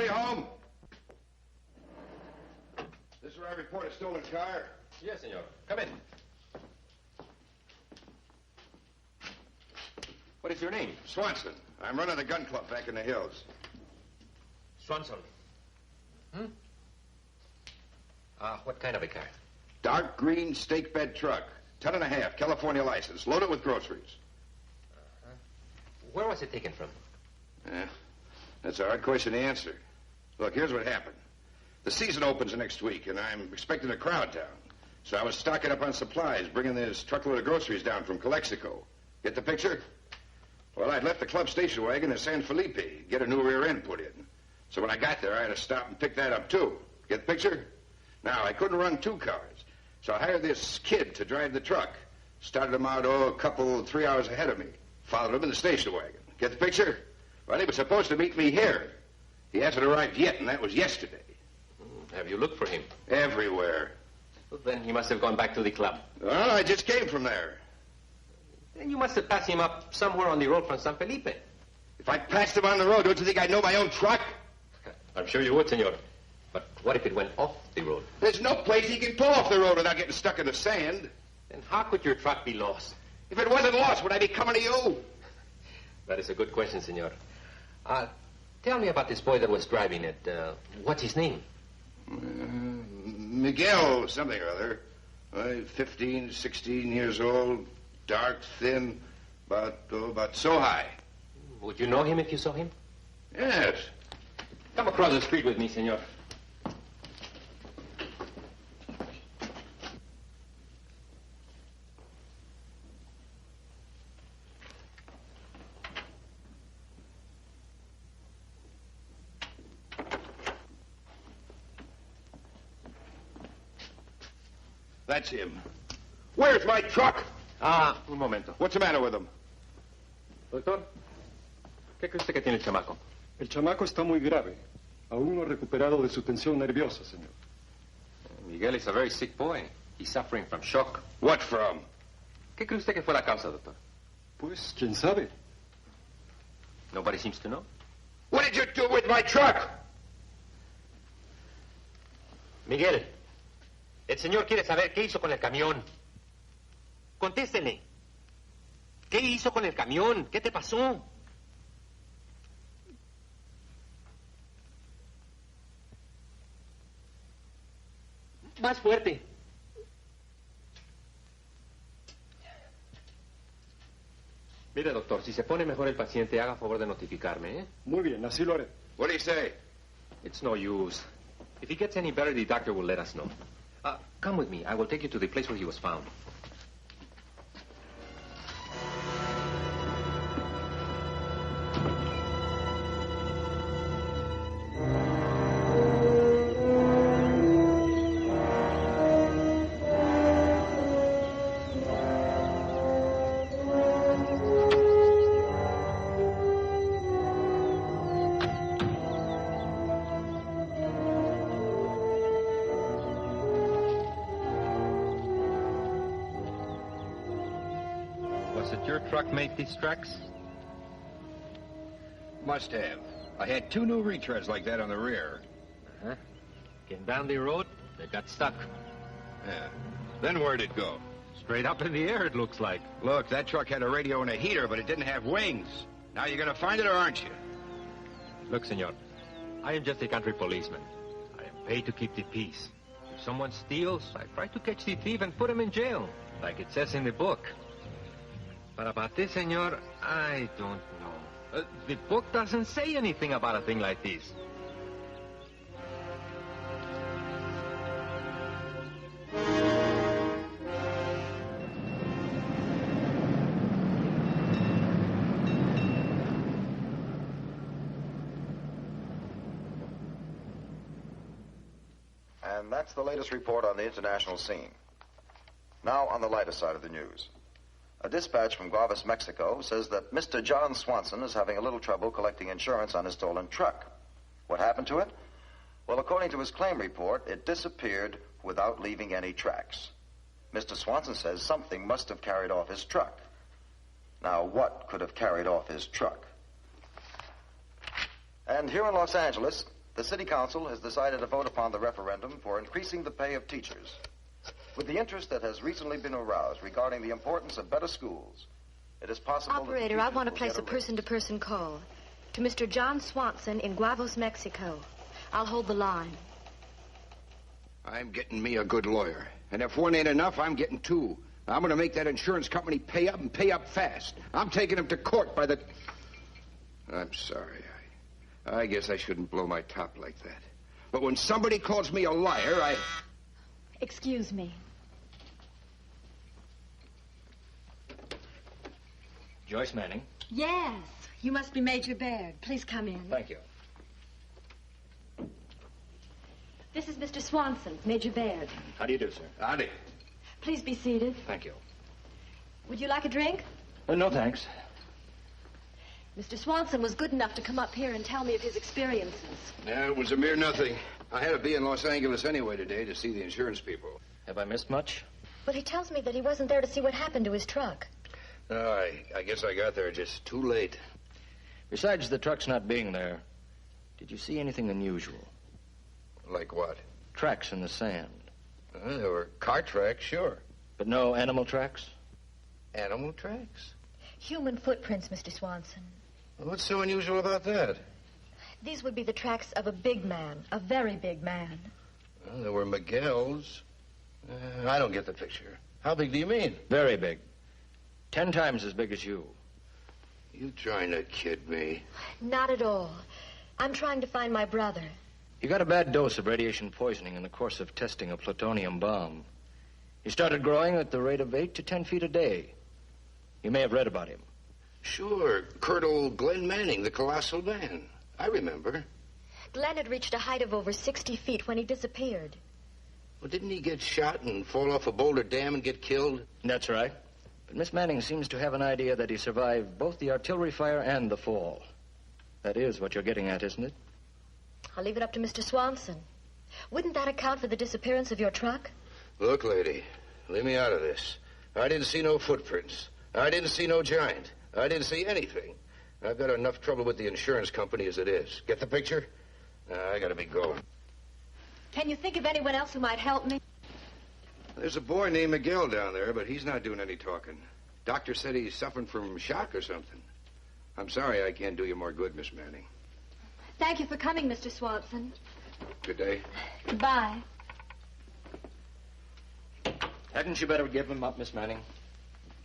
Anybody home? This is where I report a stolen car. Yes, senor. Come in. What is your name? Swanson. I'm running a gun club back in the hills. Swanson. What kind of a car? Dark green stake bed truck. 10.5, California license. Loaded with groceries. Where was it taken from? That's a hard question to answer. Look, here's what happened. The season opens next week, and I'm expecting a crowd down. So I was stocking up on supplies, bringing this truckload of groceries down from Calexico. Get the picture? Well, I'd left the club station wagon in San Felipe, get a new rear end put in. So when I got there, I had to stop and pick that up, too. Get the picture? Now, I couldn't run 2 cars, so I hired this kid to drive the truck. Started him out, 3 hours ahead of me. Followed him in the station wagon. Get the picture? Well, he was supposed to meet me here. He hasn't arrived yet, and that was yesterday. Have you looked for him? Everywhere. Well, then he must have gone back to the club. Well, I just came from there. Then you must have passed him up somewhere on the road from San Felipe. If I passed him on the road, don't you think I'd know my own truck? I'm sure you would, senor. But what if it went off the road? There's no place he can pull off the road without getting stuck in the sand. Then how could your truck be lost? If it wasn't lost, would I be coming to you? That is a good question, senor. Tell me about this boy that was driving it. What's his name? Miguel something or other. 15, 16 years old, dark, thin, about so high. Would you know him if you saw him? Yes. Come across the street with me, senor. That's him. Where's my truck? Un momento. What's the matter with him? Doctor, ¿qué cree usted que tiene el chamaco? El chamaco está muy grave. Aún no ha recuperado de su tensión nerviosa, señor. Miguel is a very sick boy. He's suffering from shock. What from? ¿Qué cree usted que fue la causa, doctor? Pues, quién sabe. Nobody seems to know. What did you do with my truck? Miguel, el señor quiere saber qué hizo con el camión. Contéstele. ¿Qué hizo con el camión? ¿Qué te pasó? Más fuerte. Mire, doctor, si se pone mejor el paciente, haga favor de notificarme, ¿eh? Muy bien, así lo haré. What do you say? It's no use. If he gets any better, the doctor will let us know. Come with me. I will take you to the place where he was found. Truck make these tracks? Must have. I had 2 new retreads like that on the rear. Uh-huh. Came down the road, they got stuck. Yeah. Then where'd it go? Straight up in the air, it looks like. Look, that truck had a radio and a heater, but it didn't have wings. Now you're gonna find it, or aren't you? Look, senor, I am just a country policeman. I am paid to keep the peace. If someone steals, I try to catch the thief and put him in jail, like it says in the book. But about this, senor, I don't know. The book doesn't say anything about a thing like this. And that's the latest report on the international scene. Now on the lighter side of the news. A dispatch from Guavas, Mexico, says that Mr. John Swanson is having a little trouble collecting insurance on his stolen truck. What happened to it? Well, according to his claim report, it disappeared without leaving any tracks. Mr. Swanson says something must have carried off his truck. Now, what could have carried off his truck? And here in Los Angeles, the City Council has decided to vote upon the referendum for increasing the pay of teachers. With the interest that has recently been aroused regarding the importance of better schools, it is possible... Operator, I want to place a person-to-person call to Mr. John Swanson in Guavos, Mexico. I'll hold the line. I'm getting me a good lawyer. And if one ain't enough, I'm getting two. I'm going to make that insurance company pay up and pay up fast. I'm taking him to court by the... I'm sorry. I guess I shouldn't blow my top like that. But when somebody calls me a liar, I... Excuse me. Joyce Manning. Yes. You must be Major Baird. Please come in. Thank you. This is Mr. Swanson, Major Baird. How do you do, sir? Howdy. Please be seated. Thank you. Would you like a drink? No, thanks. Mr. Swanson was good enough to come up here and tell me of his experiences. Yeah, it was a mere nothing. I had to be in Los Angeles anyway today to see the insurance people. Have I missed much? Well, he tells me that he wasn't there to see what happened to his truck. No, I guess I got there just too late. Besides the truck's not being there, did you see anything unusual? Like what? Tracks in the sand. There were car tracks, sure. But no animal tracks? Animal tracks? Human footprints, Mr. Swanson. What's so unusual about that? These would be the tracks of a big man, a very big man. Well, there were Miguel's. I don't get the picture. How big do you mean? Very big. 10 times as big as you. You trying to kid me? Not at all. I'm trying to find my brother. He got a bad dose of radiation poisoning in the course of testing a plutonium bomb. He started growing at the rate of 8 to 10 feet a day. You may have read about him. Sure. Colonel Glenn Manning, the Colossal Man. I remember. Glenn had reached a height of over 60 feet when he disappeared. Well, didn't he get shot and fall off a Hoover Dam and get killed? That's right. But Miss Manning seems to have an idea that he survived both the artillery fire and the fall. That is what you're getting at, isn't it? I'll leave it up to Mr. Swanson. Wouldn't that account for the disappearance of your truck? Look, lady, leave me out of this. I didn't see no footprints. I didn't see no giant. I didn't see anything. I've got enough trouble with the insurance company as it is. Get the picture? I gotta be going. Can you think of anyone else who might help me? There's a boy named Miguel down there, but he's not doing any talking. Doctor said he's suffering from shock or something. I'm sorry I can't do you more good, Miss Manning. Thank you for coming, Mr. Swanson. Good day. Goodbye. Hadn't you better give him up, Miss Manning?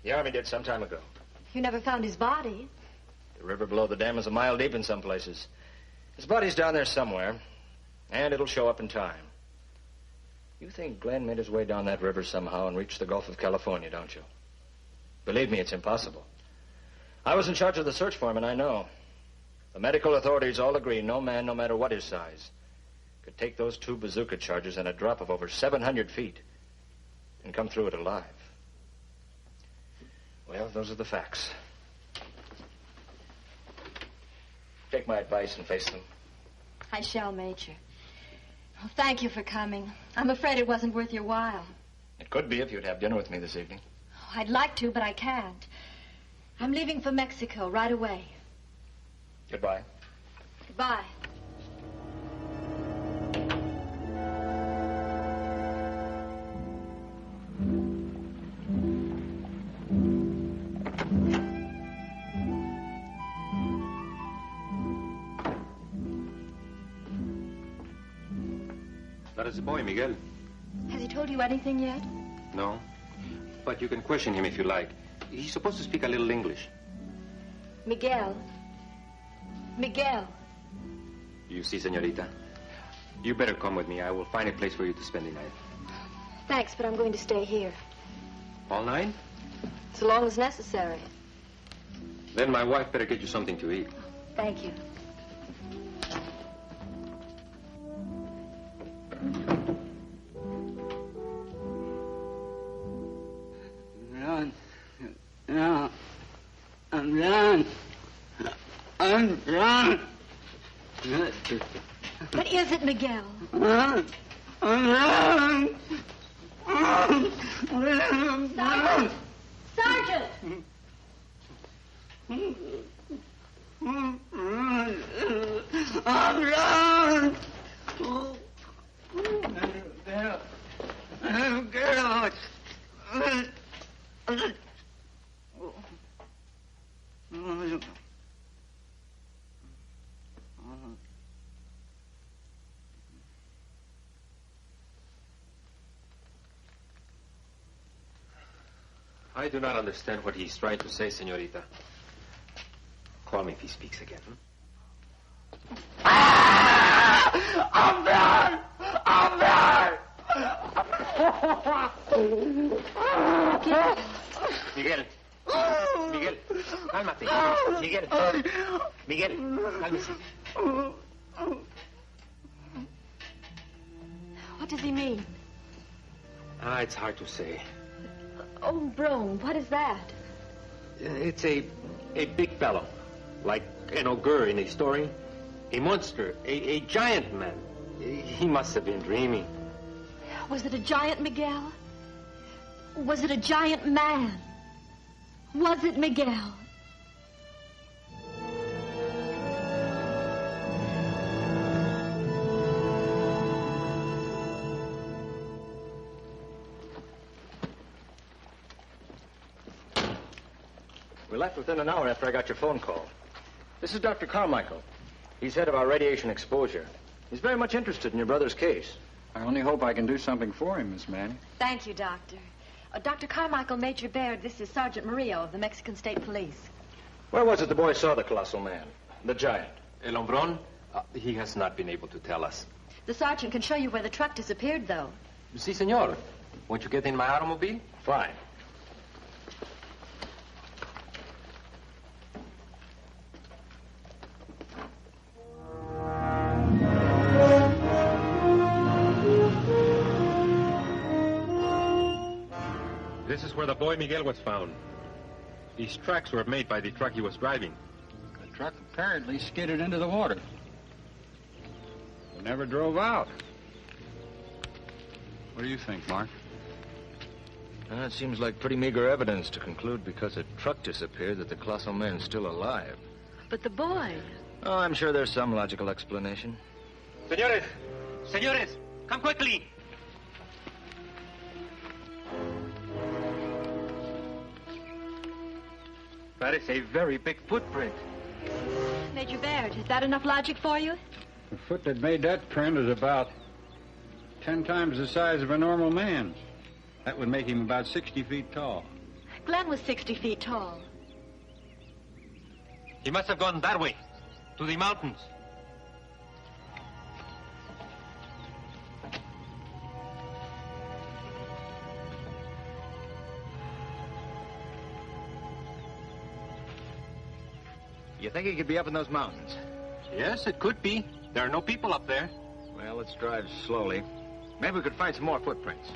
The Army did some time ago. You never found his body. The river below the dam is a mile deep in some places. His body's down there somewhere, and it'll show up in time. You think Glenn made his way down that river somehow and reached the Gulf of California, don't you? Believe me, it's impossible. I was in charge of the search for him, and I know. The medical authorities all agree no man, no matter what his size, could take those 2 bazooka charges in a drop of over 700 feet and come through it alive. Well, those are the facts. Take my advice and face them. I shall, Major. Well, thank you for coming. I'm afraid it wasn't worth your while. It could be if you'd have dinner with me this evening. Oh, I'd like to, but I can't. I'm leaving for Mexico right away. Goodbye. Goodbye. That is the boy, Miguel. Has he told you anything yet? No. But you can question him if you like. He's supposed to speak a little English. Miguel. Miguel. You see, senorita? You better come with me. I will find a place for you to spend the night. Thanks, but I'm going to stay here. All night? So long as necessary. Then my wife better get you something to eat. Thank you. Run. No. I'm done. I'm done. What is it, Miguel? I'm done. Sergeant! Sergeant! I'm done. I do not understand what he's trying to say, señorita. Call me if he speaks again. I'm bad! I'm bad! Miguel. Miguel, cálmate. Miguel. Miguel, cálmese. What does he mean? It's hard to say. Oh, Brome, what is that? It's a big fellow, like an ogre in a story. A monster, a giant man. He must have been dreaming. Was it a giant, Miguel? Was it a giant man? Was it Miguel? We left within an hour after I got your phone call. This is Dr. Carmichael. He's head of our radiation exposure. He's very much interested in your brother's case. I only hope I can do something for him, Miss Manning. Thank you, Doctor. Dr. Carmichael, Major Baird, this is Sergeant Murillo of the Mexican State Police. Where was it the boy saw the colossal man? The giant? El hombrón? He has not been able to tell us. The sergeant can show you where the truck disappeared, though. Si, senor. Won't you get in my automobile? Fine. This is where the boy Miguel was found. These tracks were made by the truck he was driving. The truck apparently skidded into the water. It never drove out. What do you think, Mark? It seems like pretty meager evidence to conclude because a truck disappeared that the colossal man's still alive. But the boy... Oh, I'm sure there's some logical explanation. Señores, señores, come quickly. That is a very big footprint. Major Baird, is that enough logic for you? The foot that made that print is about 10 times the size of a normal man's. That would make him about 60 feet tall. Glenn was 60 feet tall. He must have gone that way, to the mountains. You think he could be up in those mountains? Yes, it could be. There are no people up there. Well, let's drive slowly. Maybe we could find some more footprints.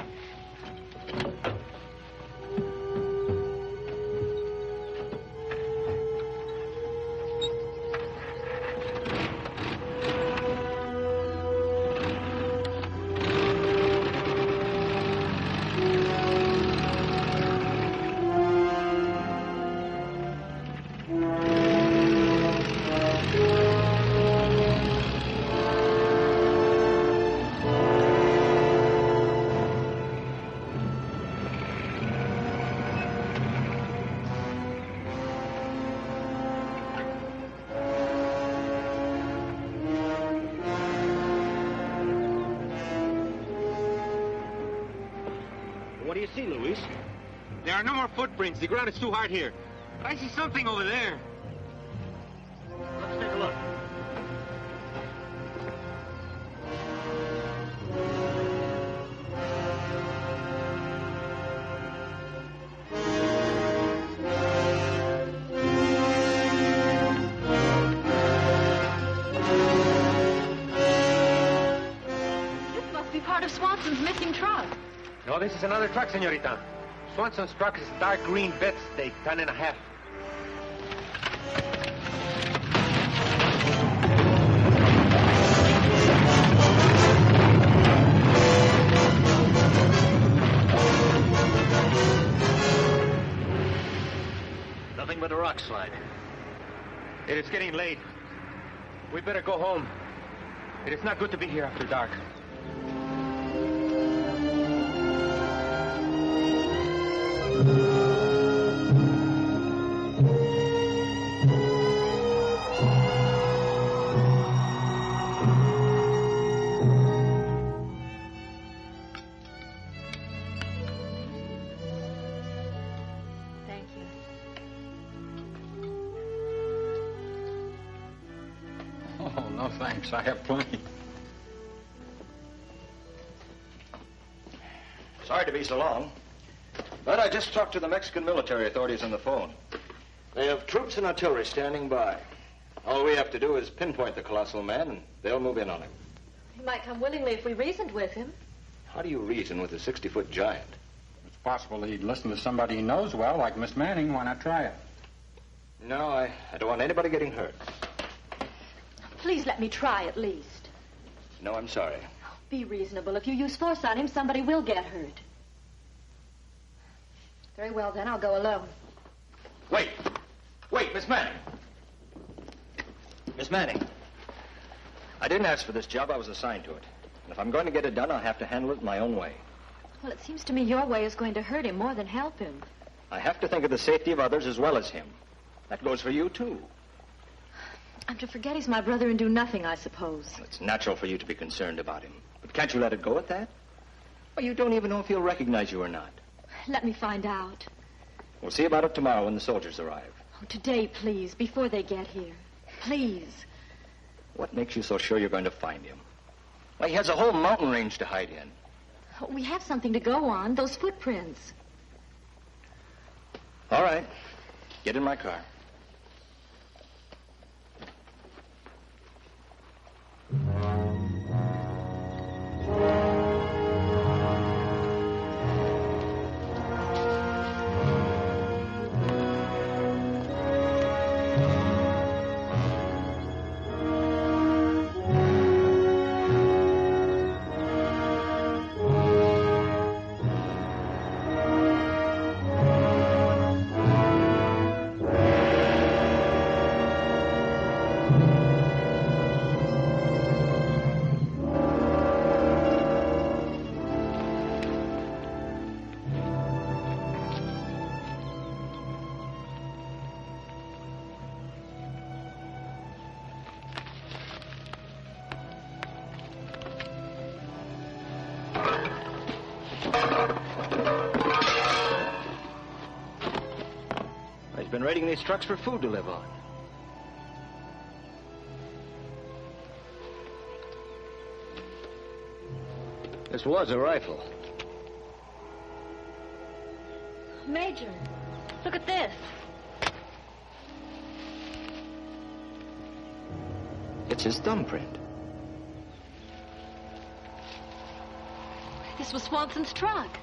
What do you see, Luis? There are no more footprints. The ground is too hard here. But I see something over there. Let's take a look. This must be part of Swanson's missing truck. No, this is another truck, señorita. Swanson's truck is dark green bed stake, 10.5. Nothing but a rock slide. It is getting late. We better go home. It is not good to be here after dark. thanks. I have plenty. Sorry to be so long, but I just talked to the Mexican military authorities on the phone. They have troops and artillery standing by. All we have to do is pinpoint the Colossal Man, and they'll move in on him. He might come willingly if we reasoned with him. How do you reason with a 60-foot giant? It's possible he'd listen to somebody he knows well, like Miss Manning. Why not try it? No, I don't want anybody getting hurt. Please let me try at least. No, I'm sorry. Be reasonable. If you use force on him, somebody will get hurt. Very well, then. I'll go alone. Wait, Miss Manning. Miss Manning, I didn't ask for this job. I was assigned to it. And if I'm going to get it done, I'll have to handle it my own way. Well, it seems to me your way is going to hurt him more than help him. I have to think of the safety of others as well as him. That goes for you, too. I'm to forget he's my brother and do nothing, I suppose. It's natural for you to be concerned about him. But can't you let it go at that? Well, you don't even know if he'll recognize you or not. Let me find out. We'll see about it tomorrow when the soldiers arrive. Oh, today, please, before they get here. Please. What makes you so sure you're going to find him? Why, he has a whole mountain range to hide in. We have something to go on, those footprints. All right. Get in my car. He's been raiding these trucks for food to live on. This was a rifle. Major, look at this. It's his thumbprint. This was Swanson's truck.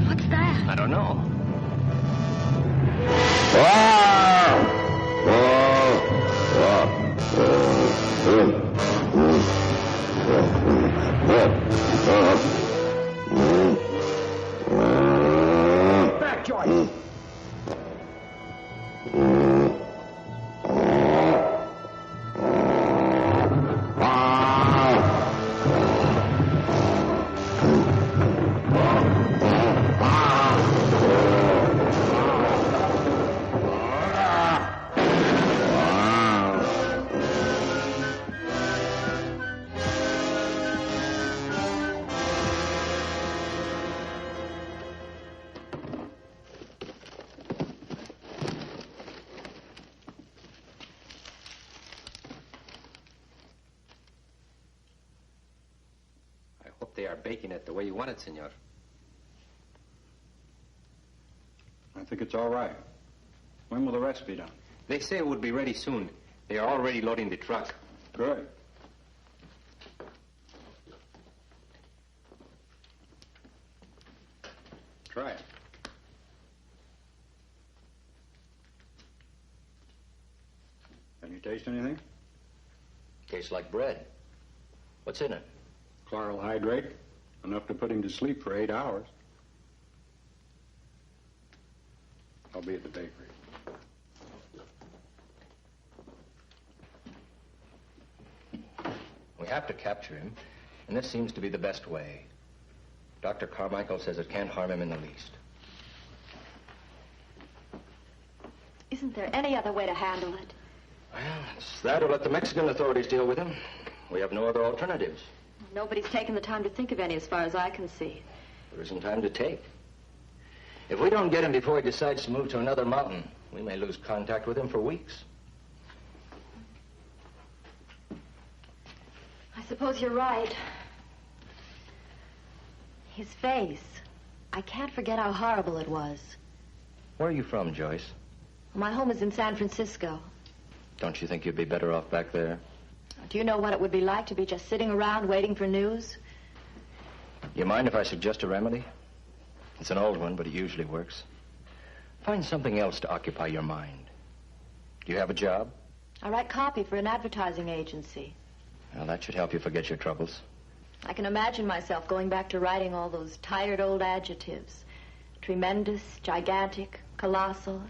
What's that? I don't know. Back, Joyce. They are baking it the way you want it, senor. I think it's all right. When will the rest be done? They say it would be ready soon. They are already loading the truck. Good. Try it. Can you taste anything? Tastes like bread. What's in it? Chloral hydrate. Enough to put him to sleep for 8 hours. I'll be at the bakery. We have to capture him, and this seems to be the best way. Dr. Carmichael says it can't harm him in the least. Isn't there any other way to handle it? Well, it's that or let the Mexican authorities deal with him. We have no other alternatives. Nobody's taken the time to think of any as far as I can see. There isn't time to take. If we don't get him before he decides to move to another mountain, We may lose contact with him for weeks. I suppose you're right. His face. I can't forget how horrible it was. Where are you from, Joyce? My home is in San Francisco. Don't you think you'd be better off back there? Do you know what it would be like to be just sitting around waiting for news? You mind if I suggest a remedy? It's an old one, but it usually works. Find something else to occupy your mind. Do you have a job? I write copy for an advertising agency. Well, that should help you forget your troubles. I can imagine myself going back to writing all those tired old adjectives. Tremendous, gigantic, colossal.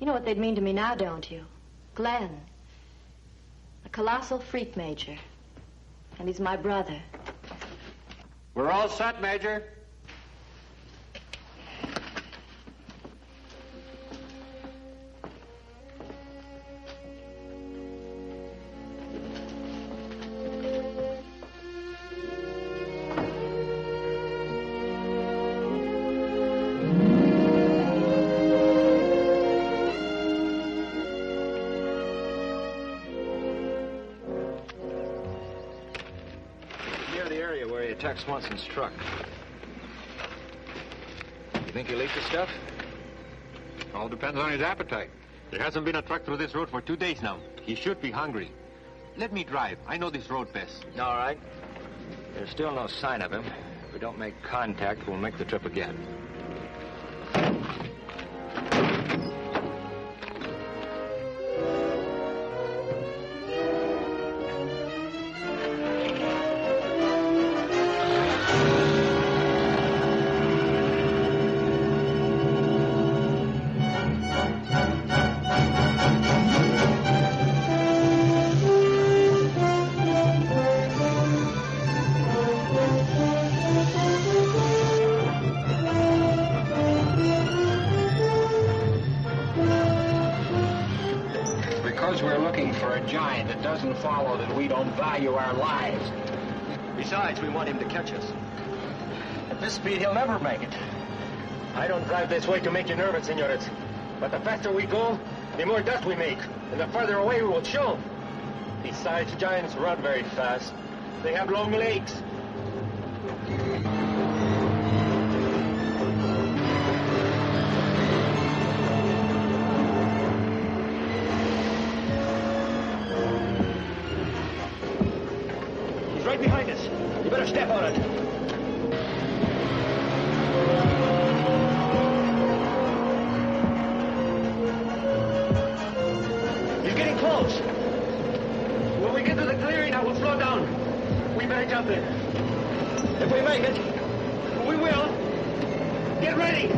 You know what they'd mean to me now, don't you? Glenn. A colossal freak, Major. And he's my brother. We're all set, Major. Swanson's truck. You think he'll eat the stuff? All depends on his appetite. There hasn't been a truck through this road for 2 days now. He should be hungry. Let me drive. I know this road best. All right. There's still no sign of him. If we don't make contact, we'll make the trip again. Follow that we don't value our lives. Besides, we want him to catch us. At this speed, he'll never make it. I don't drive this way to make you nervous, senores. But the faster we go, the more dust we make, and the farther away we will show. Besides, giants run very fast. They have long legs. Right behind us. You better step on it. He's getting close. When we get to the clearing, I will slow down. We better jump in. If we make it, we will. Get ready.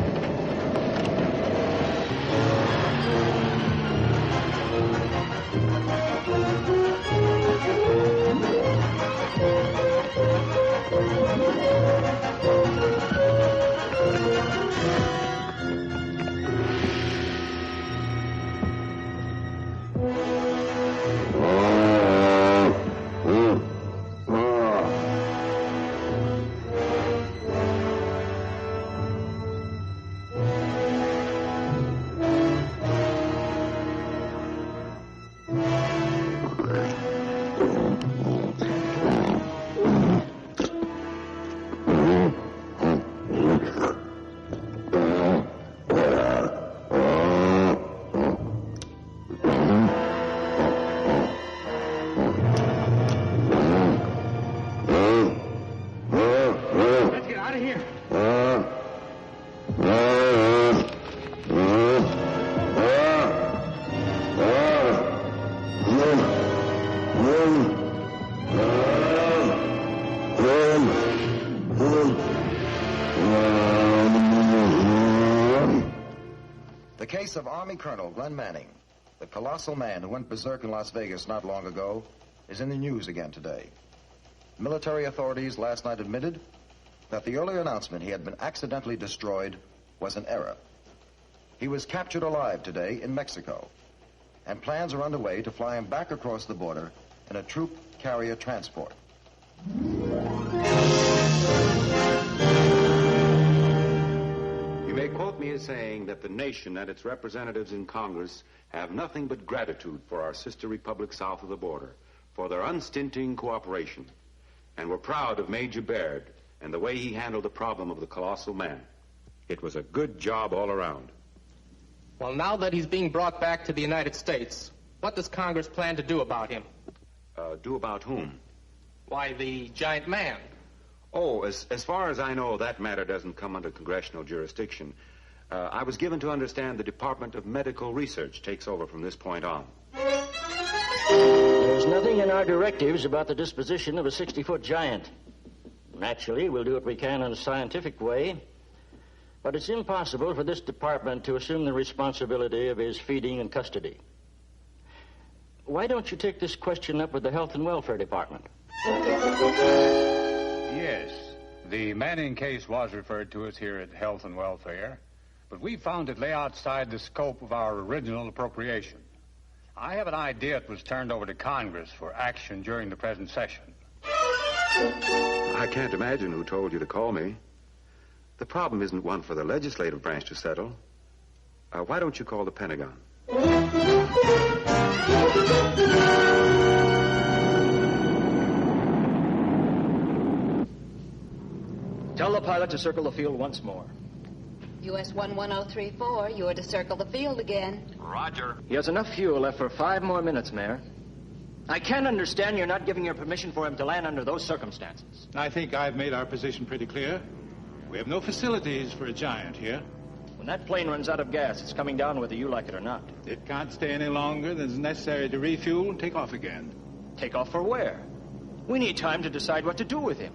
The case of Army Colonel Glenn Manning, the colossal man who went berserk in Las Vegas not long ago, is in the news again today. Military authorities last night admitted that the earlier announcement he had been accidentally destroyed was an error. He was captured alive today in Mexico, and plans are underway to fly him back across the border in a troop carrier transport. You make quote me as saying that the nation and its representatives in Congress have nothing but gratitude for our sister republic south of the border, for their unstinting cooperation. And we're proud of Major Baird and the way he handled the problem of the Colossal Man. It was a good job all around. Well, now that he's being brought back to the United States, what does Congress plan to do about him? Do about whom? Why, the giant man. Oh, as far as I know, that matter doesn't come under congressional jurisdiction. I was given to understand the Department of Medical Research takes over from this point on. There's nothing in our directives about the disposition of a 60-foot giant. Naturally, we'll do what we can in a scientific way, but it's impossible for this department to assume the responsibility of his feeding and custody. Why don't you take this question up with the Health and Welfare Department? Yes, the Manning case was referred to us here at Health and Welfare, but we found it lay outside the scope of our original appropriation. I have an idea it was turned over to Congress for action during the present session. I can't imagine who told you to call me. The problem isn't one for the legislative branch to settle. Why don't you call the Pentagon? Tell the pilot to circle the field once more. US 11034, you are to circle the field again. Roger. He has enough fuel left for 5 more minutes, Mayor. I can't understand you're not giving your permission for him to land under those circumstances. I think I've made our position pretty clear. We have no facilities for a giant here. When that plane runs out of gas, it's coming down whether you like it or not. It can't stay any longer than is necessary to refuel and take off again. Take off for where? We need time to decide what to do with him.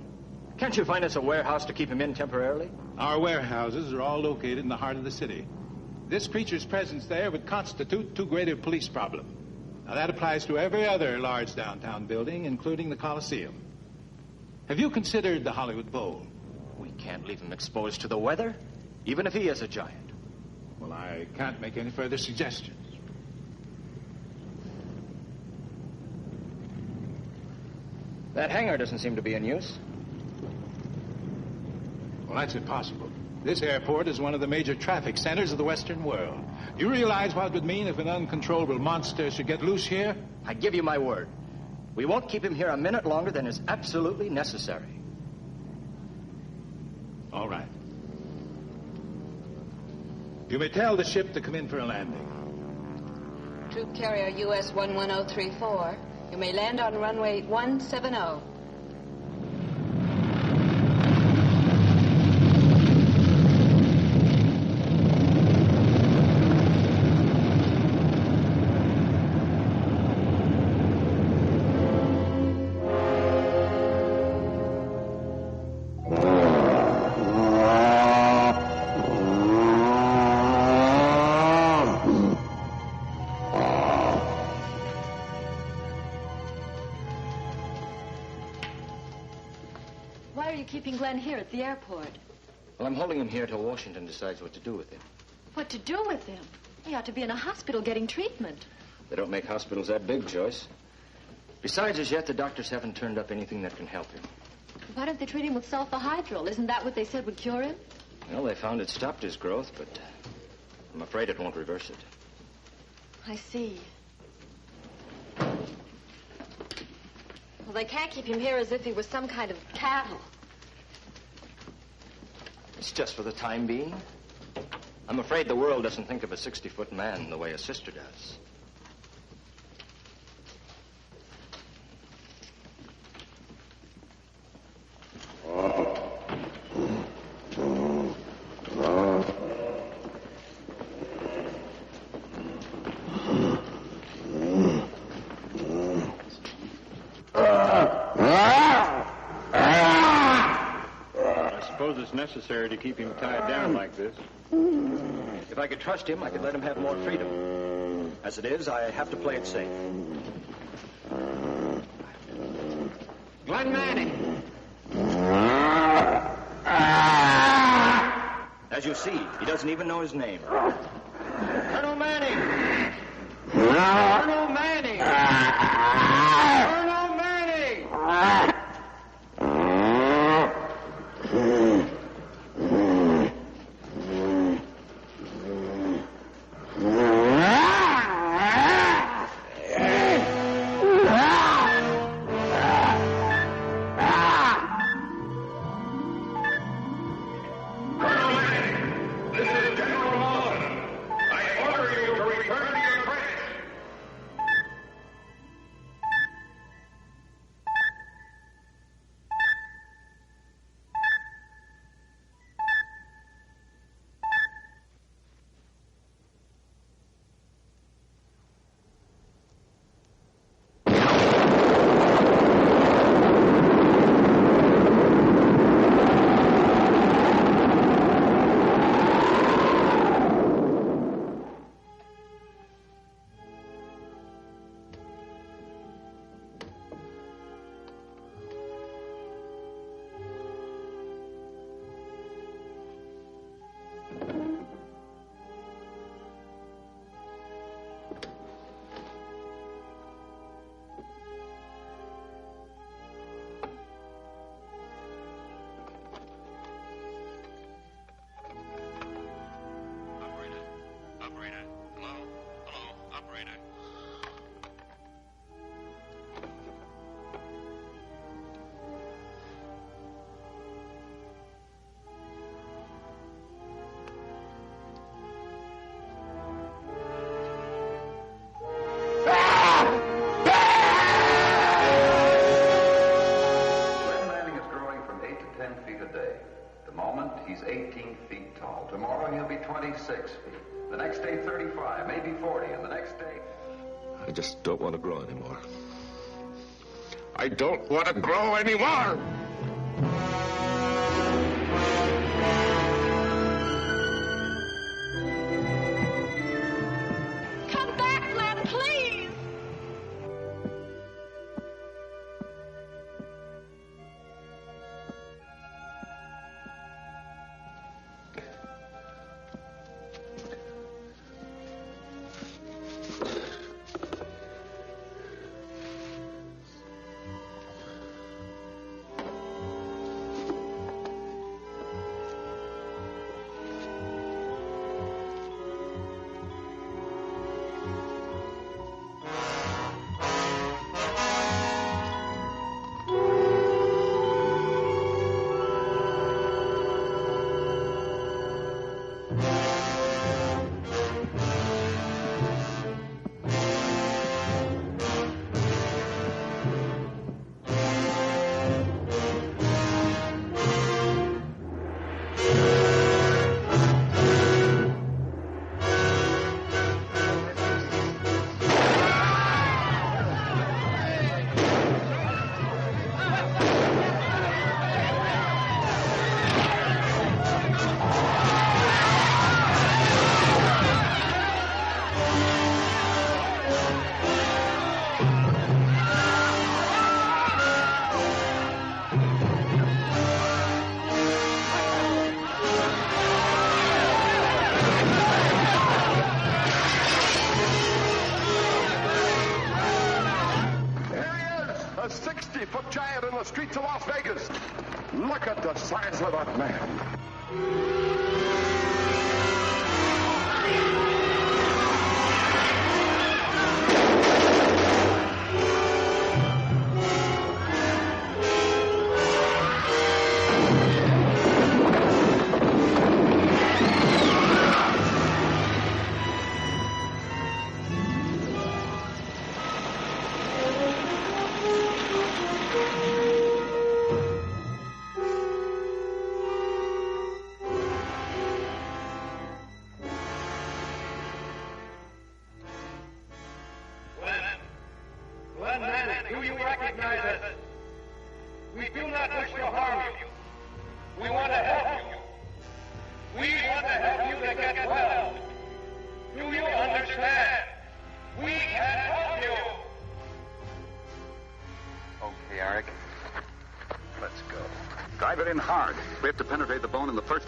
Can't you find us a warehouse to keep him in temporarily? Our warehouses are all located in the heart of the city. This creature's presence there would constitute too great a police problem. Now, that applies to every other large downtown building, including the Coliseum. Have you considered the Hollywood Bowl? We can't leave him exposed to the weather, even if he is a giant. Well, I can't make any further suggestions. That hangar doesn't seem to be in use. Well, that's impossible. This airport is one of the major traffic centers of the Western world. You realize what it would mean if an uncontrollable monster should get loose here? I give you my word. We won't keep him here a minute longer than is absolutely necessary. All right. You may tell the ship to come in for a landing. Troop carrier US 11034, you may land on runway 170. Keeping Glenn here at the airport. Well, I'm holding him here till Washington decides what to do with him. What to do with him? He ought to be in a hospital getting treatment. They don't make hospitals that big, Joyce. Besides, as yet, the doctors haven't turned up anything that can help him. Why don't they treat him with sulfahydrol? Isn't that what they said would cure him? Well, they found it stopped his growth, but I'm afraid it won't reverse it. I see. Well, they can't keep him here as if he was some kind of cattle. It's just for the time being. I'm afraid the world doesn't think of a 60-foot man the way a sister does. Necessary to keep him tied down like this. If I could trust him, I could let him have more freedom. As it is, I have to play it safe. Glenn Manning! As you see, he doesn't even know his name. Colonel Manning! Colonel Manning! Colonel Manning! moment, he's 18 feet tall. Tomorrow, he'll be 26 feet. The next day, 35, maybe 40, and the next day... I just don't want to grow anymore. I don't want to grow anymore! Come back, Glenn, please! Streets of Las Vegas. Look at the size of that man.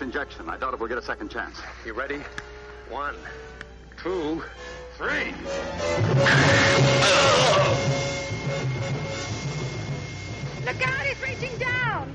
Injection. I doubt if we'll get a second chance. You ready? 1, 2, 3. Look out, he's reaching down.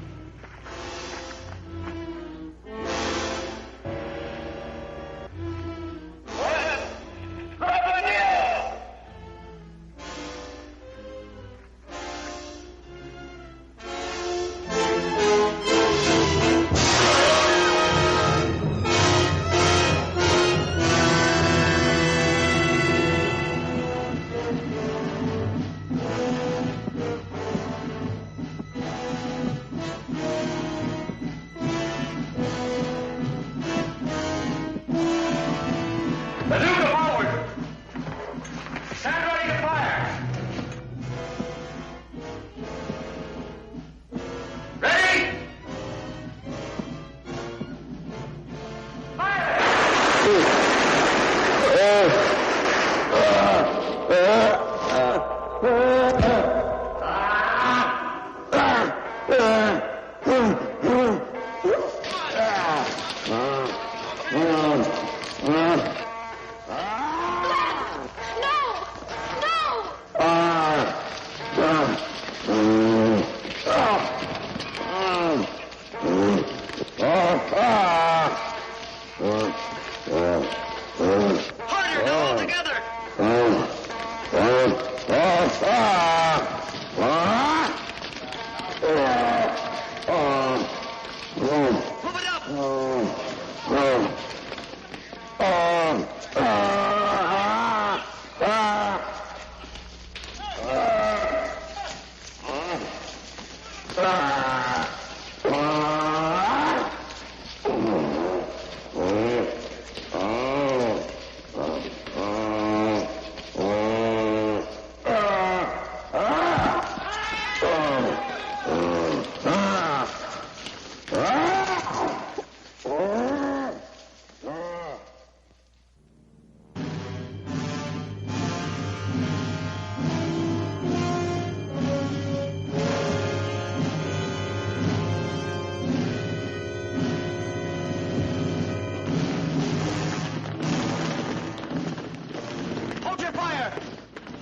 Hold your fire!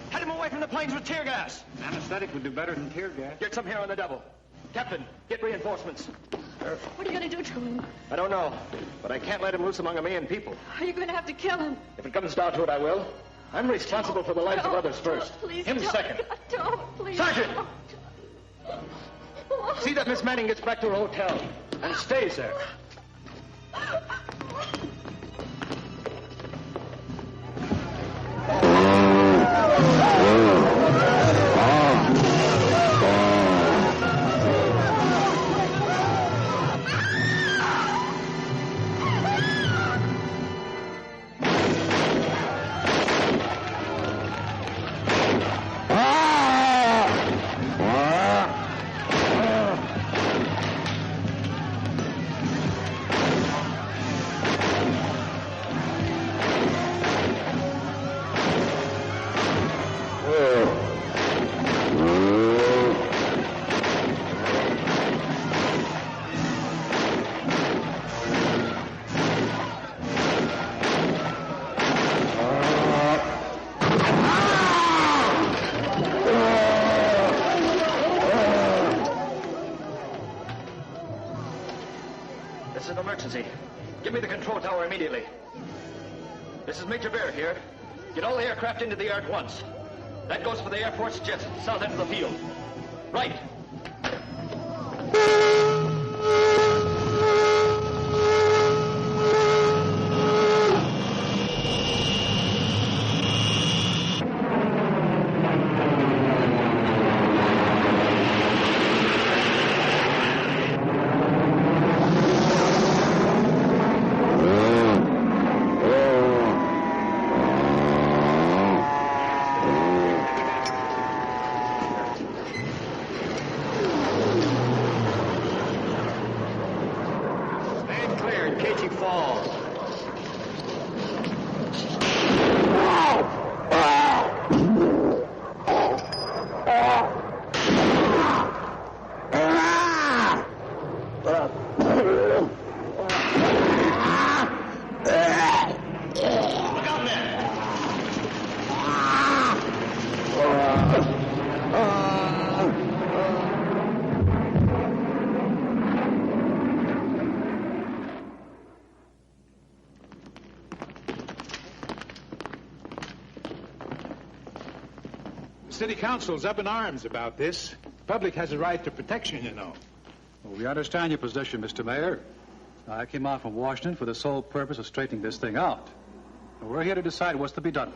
Head him away from the planes with tear gas. Anesthetic would do better than tear gas. Get some here on the double. Captain, get reinforcements. What are you going to do to him? I don't know, but I can't let him loose among a million people. Are you going to have to kill him? If it comes down to it, I will. I'm responsible for the lives of others first. Please Him don't. second. Don't, please. Sergeant! Don't. See that Miss Manning gets back to her hotel and stays there. This is an emergency. Give me the control tower immediately. This is Major Bear here. Get all the aircraft into the air at once. That goes for the Air Force jets at the south end of the field. Right. Stand clear in case you fall. Look out, men! The city council's up in arms about this. The public has a right to protection, you know. Well, we understand your position, Mr. Mayor. I came out from Washington for the sole purpose of straightening this thing out. And we're here to decide what's to be done.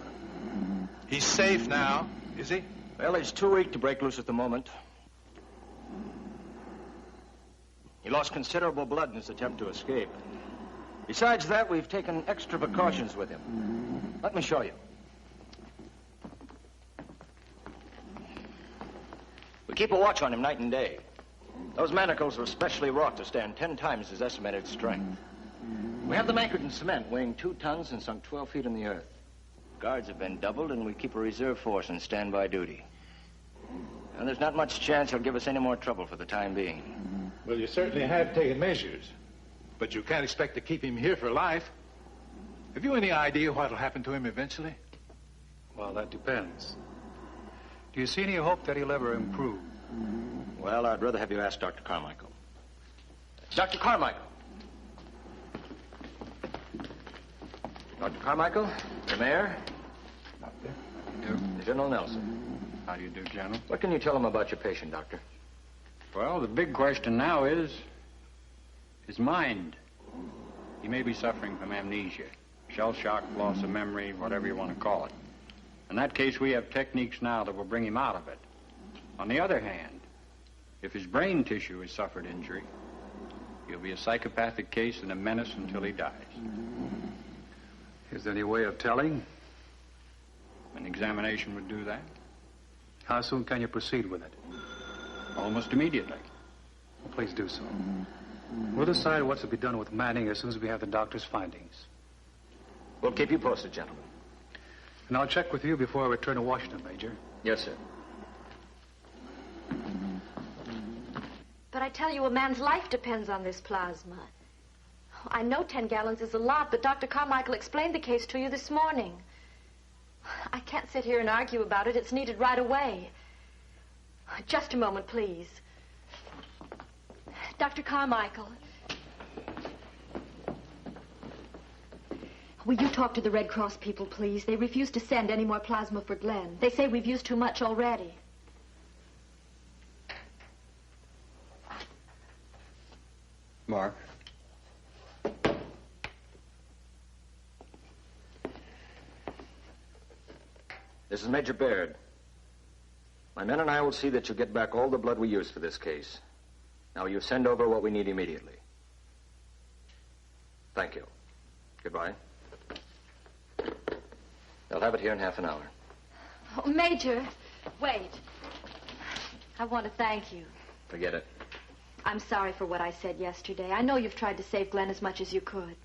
He's safe now, is he? Well, he's too weak to break loose at the moment. He lost considerable blood in his attempt to escape. Besides that, we've taken extra precautions with him. Let me show you. We keep a watch on him night and day. Those manacles are specially wrought to stand 10 times his estimated strength. We have them anchored in cement, weighing 2 tons and sunk 12 feet in the earth. Guards have been doubled, and we keep a reserve force in standby duty. And there's not much chance he'll give us any more trouble for the time being. Well, you certainly have taken measures. But you can't expect to keep him here for life. Have you any idea what'll happen to him eventually? Well, that depends. Do you see any hope that he'll ever improve? Well, I'd rather have you ask Dr. Carmichael. Dr. Carmichael. Dr. Carmichael, the mayor. Doctor. General Nelson. How do you do, General? What can you tell him about your patient, Doctor? Well, the big question now is his mind. He may be suffering from amnesia, shell shock, loss of memory, whatever you want to call it. In that case, we have techniques now that will bring him out of it. On the other hand, if his brain tissue has suffered injury, he'll be a psychopathic case and a menace until he dies. Is there any way of telling? An examination would do that. How soon can you proceed with it? Almost immediately. Well, please do so. We'll decide what's to be done with Manning as soon as we have the doctor's findings. We'll keep you posted, gentlemen. And I'll check with you before I return to Washington, Major. Yes, sir. But I tell you, a man's life depends on this plasma. I know 10 gallons is a lot, but Dr. Carmichael explained the case to you this morning. I can't sit here and argue about it. It's needed right away. Just a moment, please. Dr. Carmichael. Will you talk to the Red Cross people, please? They refuse to send any more plasma for Glenn. They say we've used too much already. Mark. This is Major Baird. My men and I will see that you get back all the blood we used for this case. Now, you send over what we need immediately. Thank you. Goodbye. They'll have it here in half an hour. Oh, Major, wait. I want to thank you. Forget it. I'm sorry for what I said yesterday. I know you've tried to save Glenn as much as you could.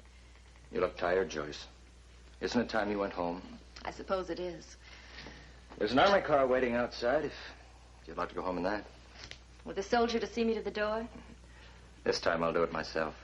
You look tired, Joyce. Isn't it time you went home? I suppose it is. There's an army car waiting outside if you'd like to go home in that. With a soldier to see me to the door? This time I'll do it myself.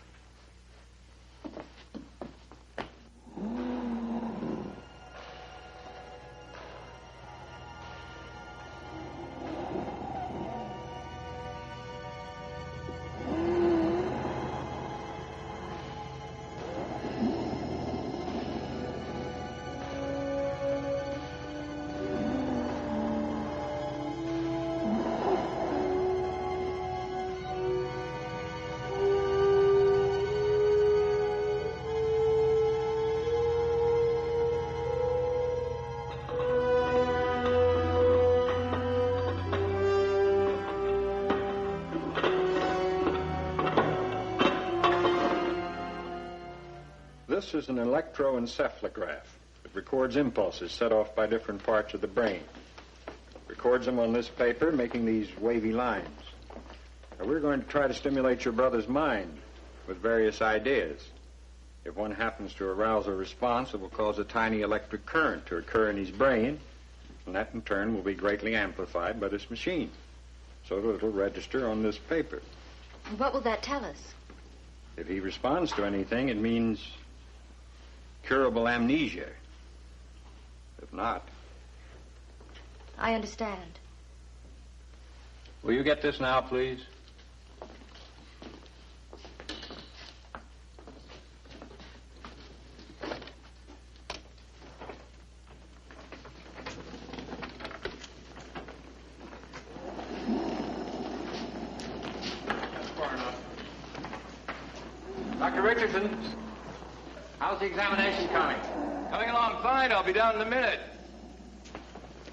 This is an electroencephalograph. It records impulses set off by different parts of the brain. Records them on this paper, making these wavy lines. Now, we're going to try to stimulate your brother's mind with various ideas. If one happens to arouse a response, it will cause a tiny electric current to occur in his brain, and that in turn will be greatly amplified by this machine. So that it'll register on this paper. And what will that tell us? If he responds to anything, it means curable amnesia. If not... I understand. Will you get this now, please? That's far enough. Dr. Richardson, how's the examination coming? Coming along fine. I'll be down in a minute.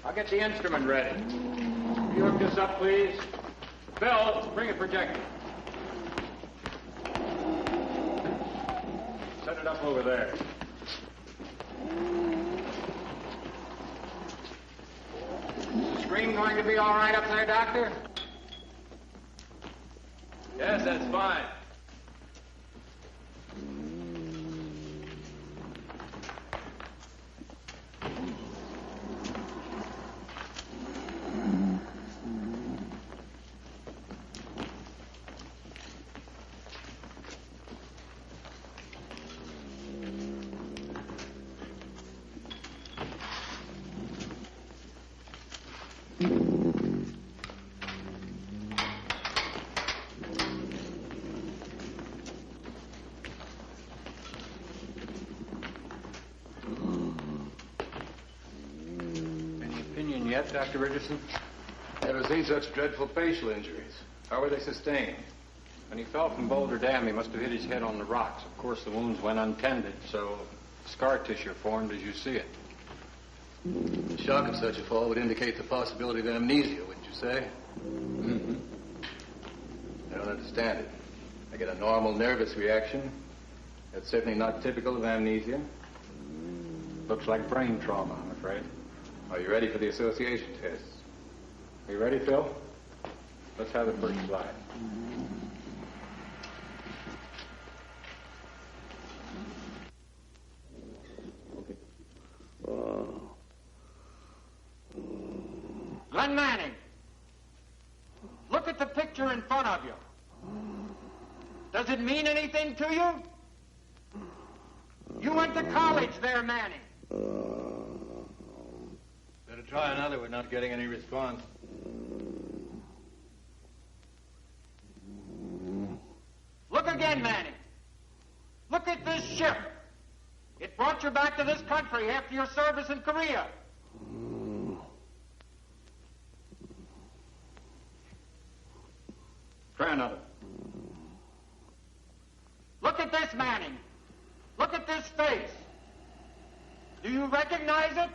I'll get the instrument ready. Will you hook this up, please? Bill, bring a projector. Set it up over there. Is the screen going to be all right up there, Doctor? Yes, that's fine. Yet, Dr. Richardson? Never seen such dreadful facial injuries. How were they sustained? When he fell from Boulder Dam, he must have hit his head on the rocks. Of course, the wounds went untended, so scar tissue formed as you see it. The shock of such a fall would indicate the possibility of amnesia, wouldn't you say? Mm-hmm. I don't understand it. I get a normal nervous reaction. That's certainly not typical of amnesia. Looks like brain trauma, I'm afraid. Are you ready for the association tests? Are you ready, Phil? Let's have the first slide. Glenn Manning, look at the picture in front of you. Does it mean anything to you? You went to college there, Manning. Better try another. We're not getting any response. Look again, Manning. Look at this ship. It brought you back to this country after your service in Korea. Try another. Look at this, Manning. Look at this face. Do you recognize it?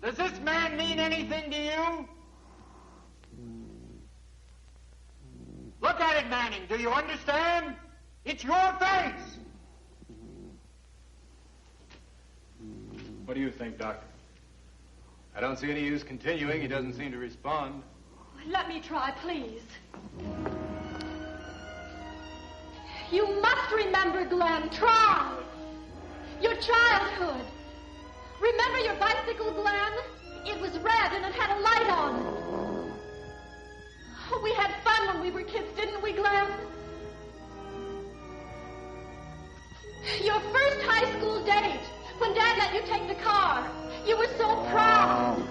Does this man mean anything to you? Look at it, Manning. Do you understand? It's your face. What do you think, Doc? I don't see any use continuing. He doesn't seem to respond. Let me try, please. You must remember, Glenn. Try. Your childhood. Remember your bicycle, Glenn? It was red and it had a light on it. Oh, we had fun when we were kids, didn't we, Glenn? Your first high school date, when Dad let you take the car. You were so proud.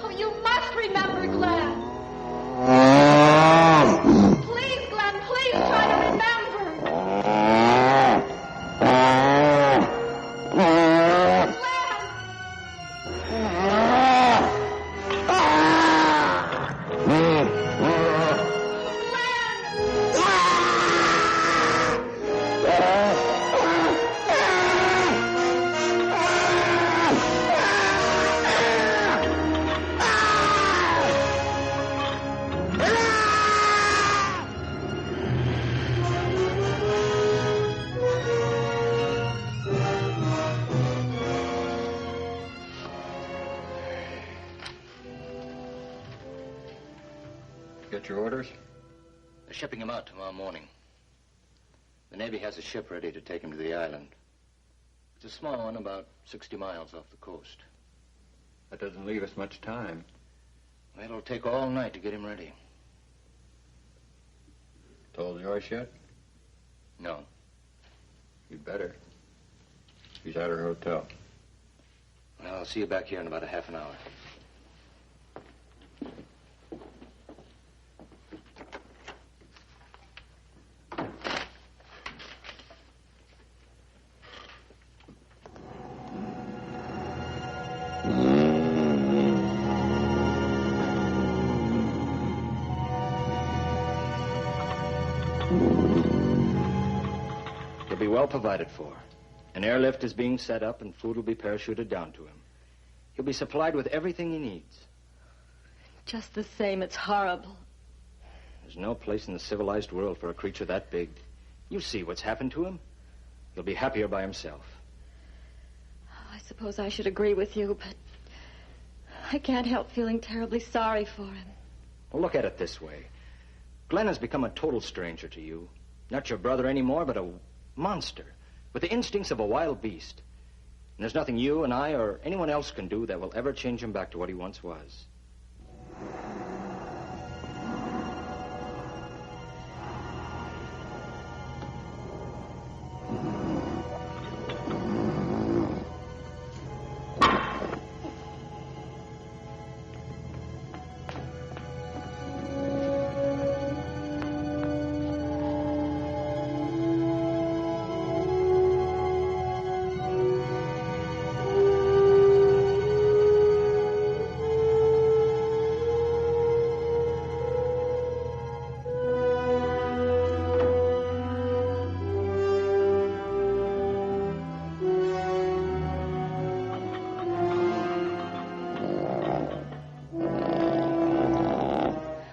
Oh, you must remember, Glenn. Please, Glenn, please try to remember. Get your orders? They're shipping him out tomorrow morning. The Navy has a ship ready to take him to the island. It's a small one, about 60 miles off the coast. That doesn't leave us much time. Well, it'll take all night to get him ready. Told Joyce yet? No. You'd better. She's at her hotel. Well, I'll see you back here in about a half an hour. He'll be well provided for. An airlift is being set up and food will be parachuted down to him. He'll be supplied with everything he needs. Just the same, it's horrible. There's no place in the civilized world for a creature that big. You see what's happened to him. He'll be happier by himself. I suppose I should agree with you, but I can't help feeling terribly sorry for him. Well, look at it this way. Glenn has become a total stranger to you. Not your brother anymore, but a monster with the instincts of a wild beast. And there's nothing you and I or anyone else can do that will ever change him back to what he once was.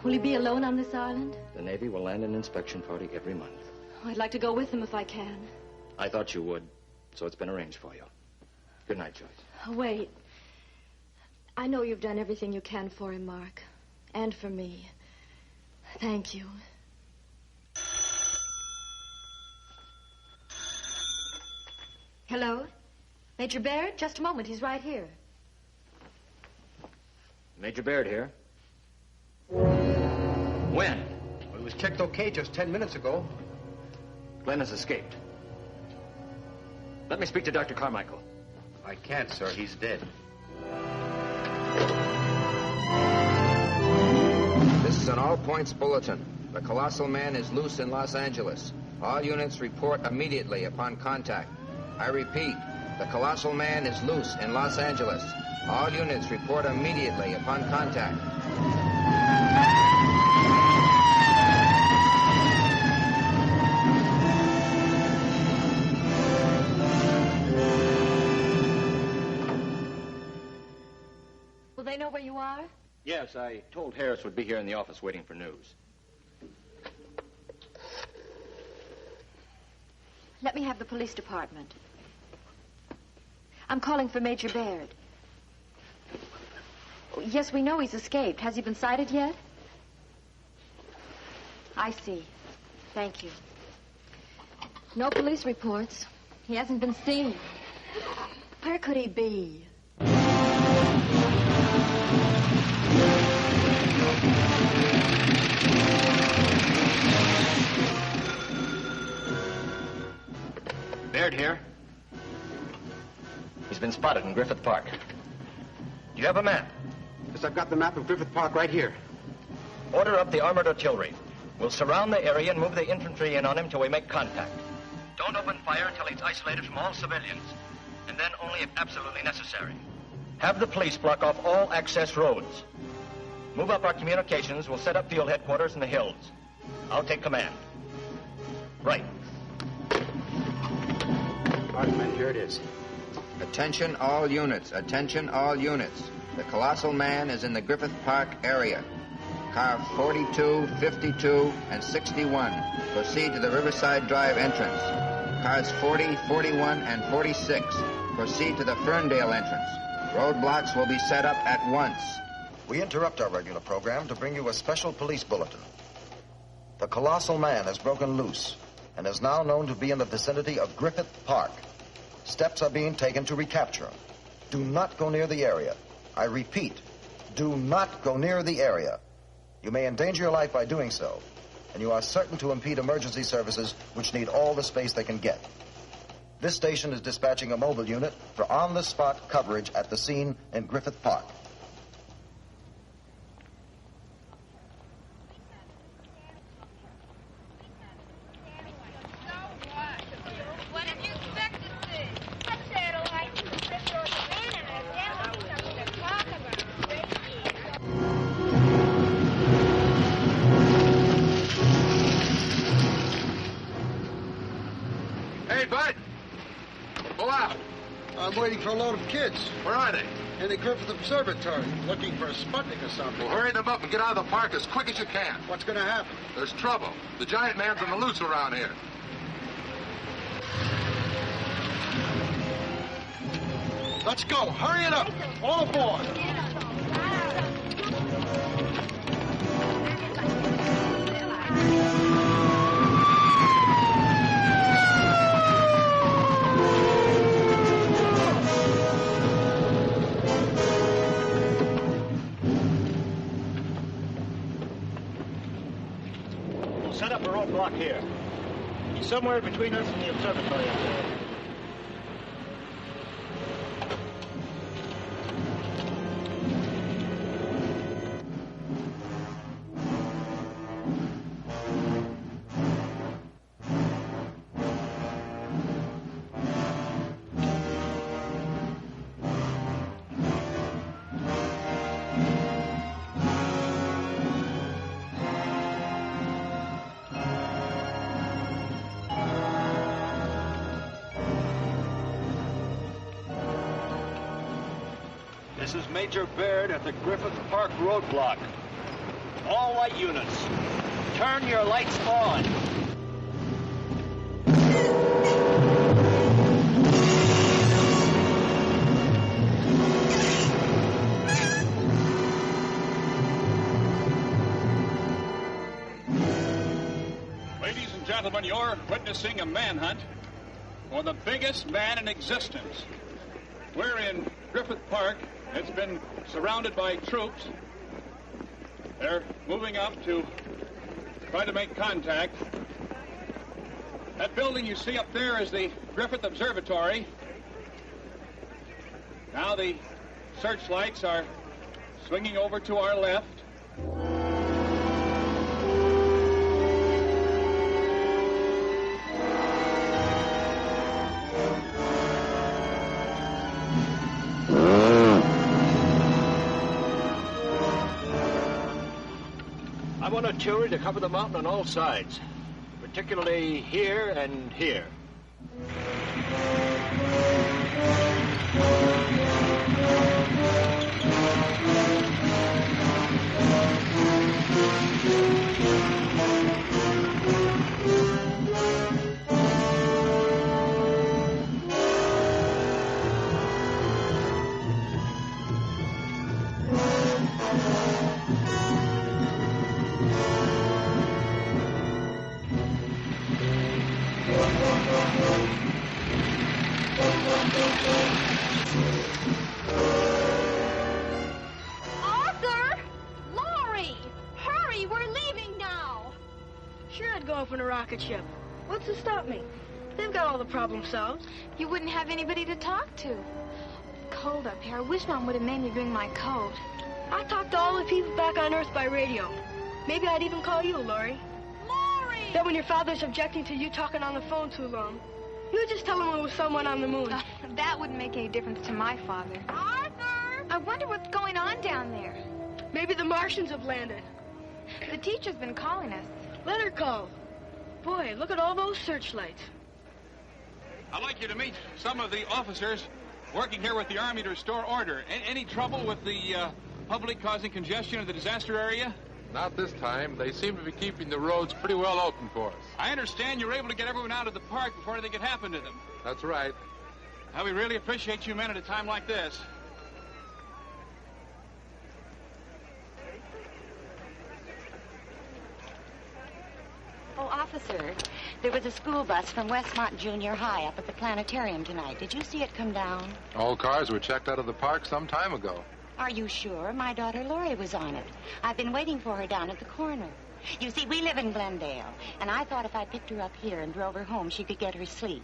Will he be alone on this island? The Navy will land an inspection party every month. Oh, I'd like to go with him if I can. I thought you would, so it's been arranged for you. Good night, Joyce. Oh, wait. I know you've done everything you can for him, Mark. And for me. Thank you. Hello? Major Baird, just a moment. He's right here. Major Baird here. When? Well, it was checked okay just 10 minutes ago. Glenn has escaped. Let me speak to Dr. Carmichael. I can't, sir. He's dead. This is an all-points bulletin. The Colossal Man is loose in Los Angeles. All units report immediately upon contact. I repeat, the Colossal Man is loose in Los Angeles. All units report immediately upon contact. Will they know where you are? Yes, I told Harris would be here in the office waiting for news. Let me have the police department. I'm calling for Major Baird. Oh, yes, we know he's escaped. Has he been sighted yet? I see. Thank you. No police reports. He hasn't been seen. Where could he be? Baird here. He's been spotted in Griffith Park. Do you have a map? Yes, I've got the map of Griffith Park right here. Order up the armored artillery. We'll surround the area and move the infantry in on him till we make contact. Don't open fire until he's isolated from all civilians, and then only if absolutely necessary. Have the police block off all access roads. Move up our communications. We'll set up field headquarters in the hills. I'll take command. Right. All right, men, here it is. Attention all units. Attention all units. The Colossal Man is in the Griffith Park area. Car 42, 52, and 61 proceed to the Riverside Drive entrance. Cars 40, 41, and 46 proceed to the Ferndale entrance. Roadblocks will be set up at once. We interrupt our regular program to bring you a special police bulletin. The Colossal Man has broken loose and is now known to be in the vicinity of Griffith Park. Steps are being taken to recapture him. Do not go near the area. I repeat, do not go near the area. You may endanger your life by doing so, and you are certain to impede emergency services which need all the space they can get. This station is dispatching a mobile unit for on-the-spot coverage at the scene in Griffith Park. Hey, Bud! Pull out. I'm waiting for a load of kids. Where are they? In the Griffith Observatory, looking for a Sputnik or something. Well, hurry them up and get out of the park as quick as you can. What's going to happen? There's trouble. The giant man's on the loose around here. Let's go. Hurry it up. All aboard. We'll set up a roadblock here. He's somewhere between us and the observatory. This is Major Baird at the Griffith Park roadblock. All light units, turn your lights on. Ladies and gentlemen, you're witnessing a manhunt for the biggest man in existence. We're in Griffith Park. It's been surrounded by troops. They're moving up to try to make contact. That building you see up there is the Griffith Observatory. Now the searchlights are swinging over to our left. I want a Artillery to cover the mountain on all sides, particularly here and here. Arthur! Laurie! Hurry, we're leaving now! Sure, I'd go up in a rocket ship. What's to stop me? They've got all the problems solved. You wouldn't have anybody to talk to. Cold up here. I wish Mom would have made me bring my coat. I talked to all the people back on Earth by radio. Maybe I'd even call you, Laurie. Laurie! Then when your father's objecting to you talking on the phone too long, you just tell him it was someone on the moon. That wouldn't make any difference to my father. Arthur! I wonder what's going on down there. Maybe the Martians have landed. The teacher's been calling us. Let her call. Boy, look at all those searchlights. I'd like you to meet some of the officers working here with the Army to restore order. Any trouble with the public causing congestion in the disaster area? Not this time. They seem to be keeping the roads pretty well open for us. I understand you're able to get everyone out of the park before anything could happen to them. That's right. Now, we really appreciate you men at a time like this. Oh, officer, there was a school bus from Westmont Junior High up at the planetarium tonight. Did you see it come down? All cars were checked out of the park some time ago. Are you sure? My daughter Lori was on it. I've been waiting for her down at the corner. You see, we live in Glendale, and I thought if I picked her up here and drove her home, she could get her sleep.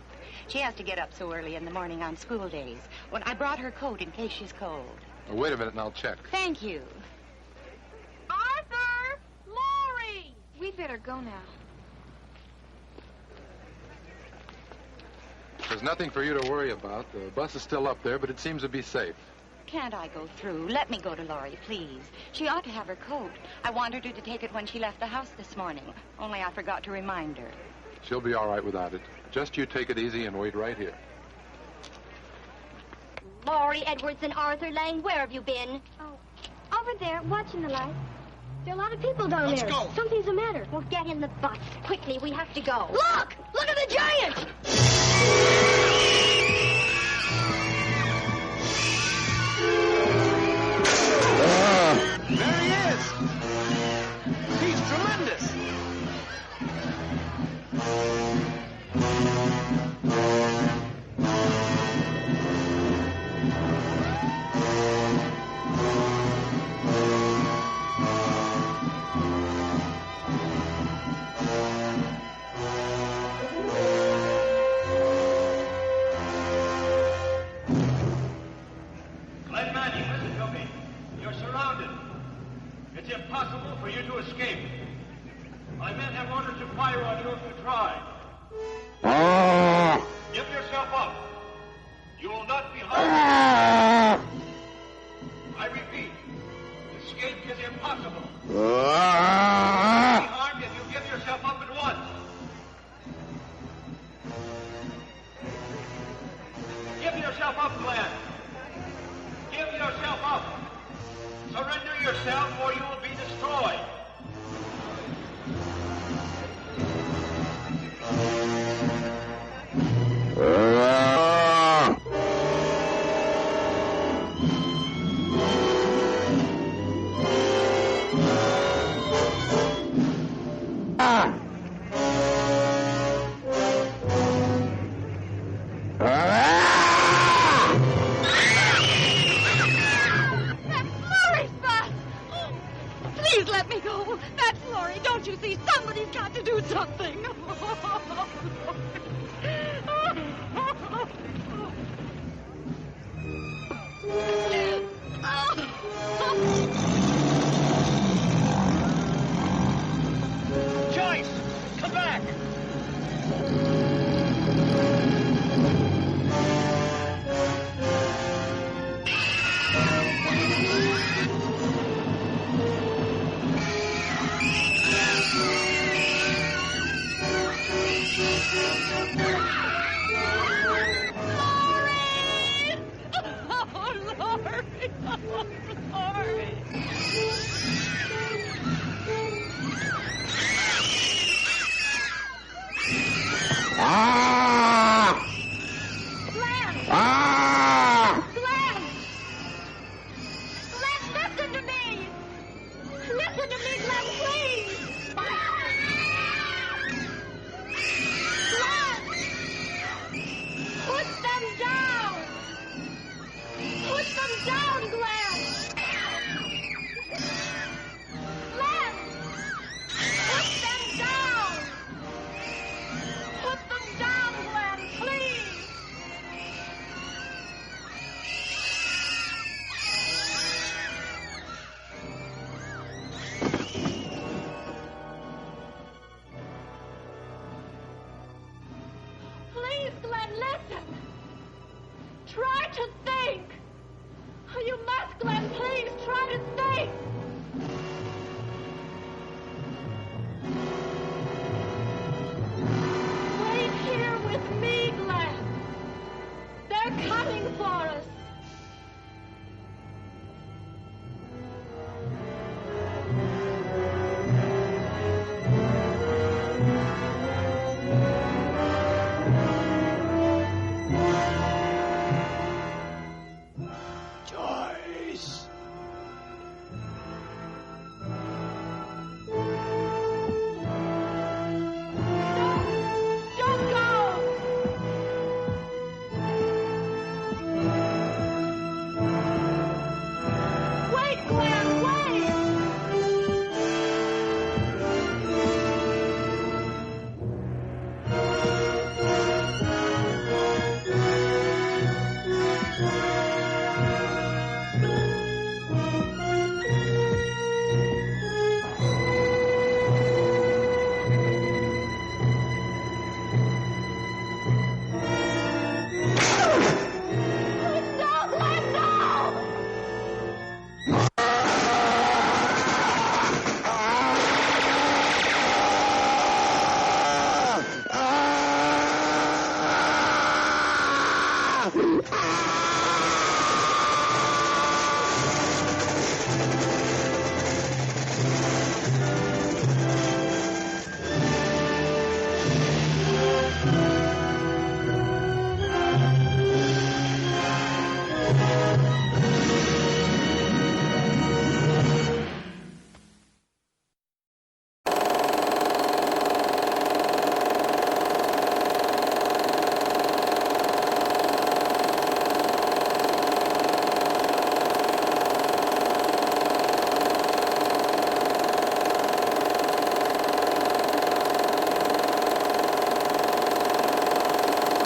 She has to get up so early in the morning on school days. When I brought her coat in case she's cold. Oh, wait a minute and I'll check. Thank you. Arthur! Laurie! We'd better go now. There's nothing for you to worry about. The bus is still up there, but it seems to be safe. Can't I go through? Let me go to Laurie, please. She ought to have her coat. I wanted her to take it when she left the house this morning, only I forgot to remind her. She'll be all right without it. Just you take it easy and wait right here. Laurie, Edwards, and Arthur Lang, where have you been? Oh, over there, watching the light. There are a lot of people down Let's there. go. Something's the matter. Well, get in the bus. Quickly, we have to go. Look! Look at the giant! There he is! He's tremendous! Glenn Manning, listen to me. You're surrounded. It's impossible for you to escape. My men have orders to fire on you if you try. Give yourself up. You will not be harmed. I repeat, escape is impossible. You will not be harmed if you give yourself up at once. Give yourself up, Glenn. Give yourself up. Surrender yourself or you will be destroyed. Please let me go. That's Laurie. Don't you see? Somebody's got to do something. Joyce, come back. Listen to me, Glenn, please.